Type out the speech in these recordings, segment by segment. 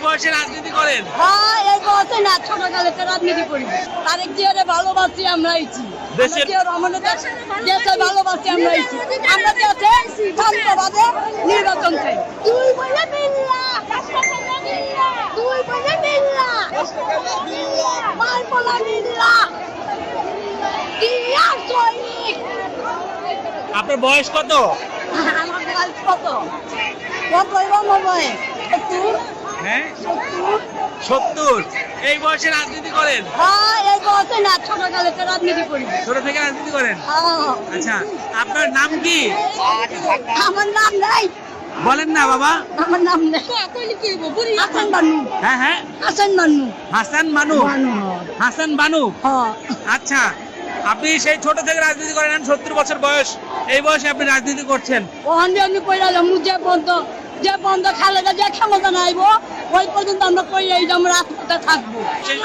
বয়সে রাজনীতি করেন? হ্যাঁ, এই বয়সে না, ছোটকালে তো রাজনীতি করি। তারেক জিয়ারে ভালোবাসি আমরা ইচ্ছি। দেশের দেশে ভালোবাসি আমরা ইচ্ছি। আমরা দেশে শান্তভাবে নির্বাচন চাই। তুই বলে মিল্লা, তুই বলে মিল্লা, মার বলা মিল্লা, ইয়া সৈনিক। আপনার বয়স কত? আমার বয়স কত? কত আমার বয়স? হ্যাঁ, 70। এই বয়সে রাজনীতি করেন? হ্যাঁ, এই বয়সে না, ছোটকালে তো রাজনীতি করি। ছোট থেকে রাজনীতি করেন? হ্যাঁ। আচ্ছা, আপনার নাম কি? আমার নাম নাই। বলেন না বাবা। আমার নাম নেই। হাসান বানু। হ্যাঁ হ্যাঁ, হাসান বানু। হাসান বানু। হাসান বানু। হ্যাঁ। আচ্ছা, আপনি সেই ছোট থেকে রাজনীতি করেন, 70 বছর বয়স, এই বয়সে আপনি রাজনীতি করছেন? ওখান দিয়ে আমি কইরা যাবো, যে বন্ধ খালেদা যে ক্ষমতা নাইবো ওই পর্যন্ত আমরা কইরা আমরা রাস্তাতে থাকবো।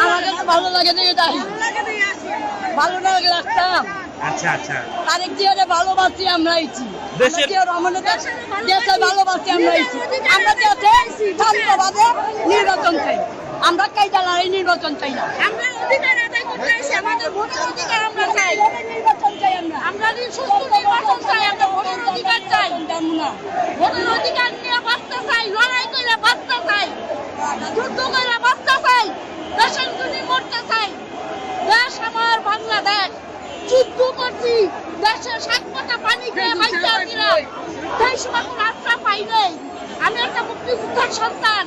আমার কাছে ভালো লাগে যে এটাই ভালো লাগে লাগতাম। আচ্ছা আচ্ছা, তারেক জিয়ারে ভালোবাসি আমরা ইচ্ছি। দেশের দেশে ভালোবাসি আমরা ইচ্ছি। আমরা দেশে শান্তভাবে নির্বাচন চাই। আমরা কায়দা লড়াই নির্বাচন চাই না। আমরা অধিকার আদায় করতে এসে আমাদের ভোটের অধিকার আমরা চাই। নির্বাচন চাই আমরা। আমরা সুস্থ নির্বাচন চাই, আমরা ভোটের অধিকার চাই। ভোটের অধিকার নিয়ে বাঁচতে চাই, লড়াই করে বাঁচতে চাই, যুদ্ধ করে বাঁচতে চাই, দেশের জন্য মরতে চাই। দেশ আমার বাংলাদেশ, যুদ্ধ করছি, দেশের 7 ফোঁটা পানি খেয়ে বাঁচতে ছিলাম, সেই সময় কোনো আশ্রয় পাই নাই। আমি একটা মুক্তিযুদ্ধের সন্তান,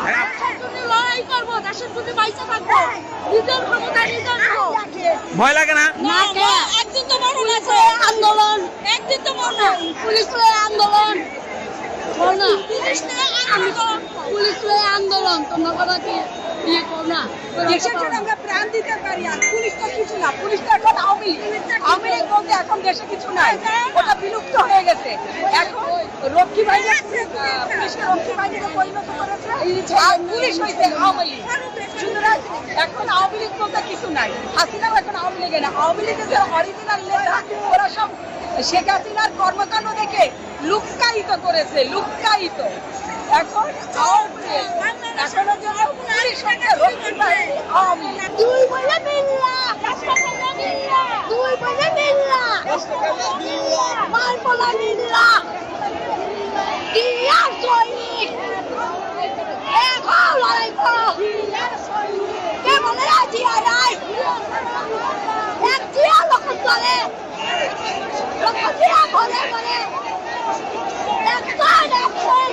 দেশের জন্য লড়াই করবো, দেশের জন্য বাইচে থাকবো, নিজের ক্ষমতা নিজের নেবো। ভয় লাগে না? না, একদিন তো মরণ আছে, আন্দোলন, একদিন তো মরণ। পুলিশ আন্দোলন, না পুলিশ নিয়ে আন্দোলন, পুলিশ আন্দোলন, তোমরা কথা কি ইয়ে করো না। দেশের জন্য আমরা প্রাণ দিতে পারি, আর পুলিশ তো কিছু না। পুলিশ তো এখন আওয়ামী লীগ বলতে এখন দেশে কিছু নাই, ওটা বিলুপ্ত হয়ে গেছে। এখন রক্ষী বাহিনী পুলিশকে রক্ষী বাহিনীতে পরিণত করেছে, আর পুলিশ হয়েছে আওয়ামী লীগ। সুতরাং এখন আওয়ামী লীগ বলতে কিছু নাই। হাসিনাও এখন আওয়ামী লীগে না। আওয়ামী লীগের যে অরিজিনাল নেতা ওরা সব শেখ হাসিনার কর্মকাণ্ড দেখে লুক্কায়িত করেছে, লুক্কায়িত। এখন এখনো জন্য পুলিশ হচ্ছে রক্ষী বাহিনী আওয়ামী লীগ। তুই বলে মিল্লা, তুই বলে মিল্লা, মার বলা মিল্লা, ইয়া সৈনিক। এখন লড়াই করো। কে বলে জিয়া রায়? এক জিয়া লোক চলে, লোক জিয়া বলে বলে। একজন একজন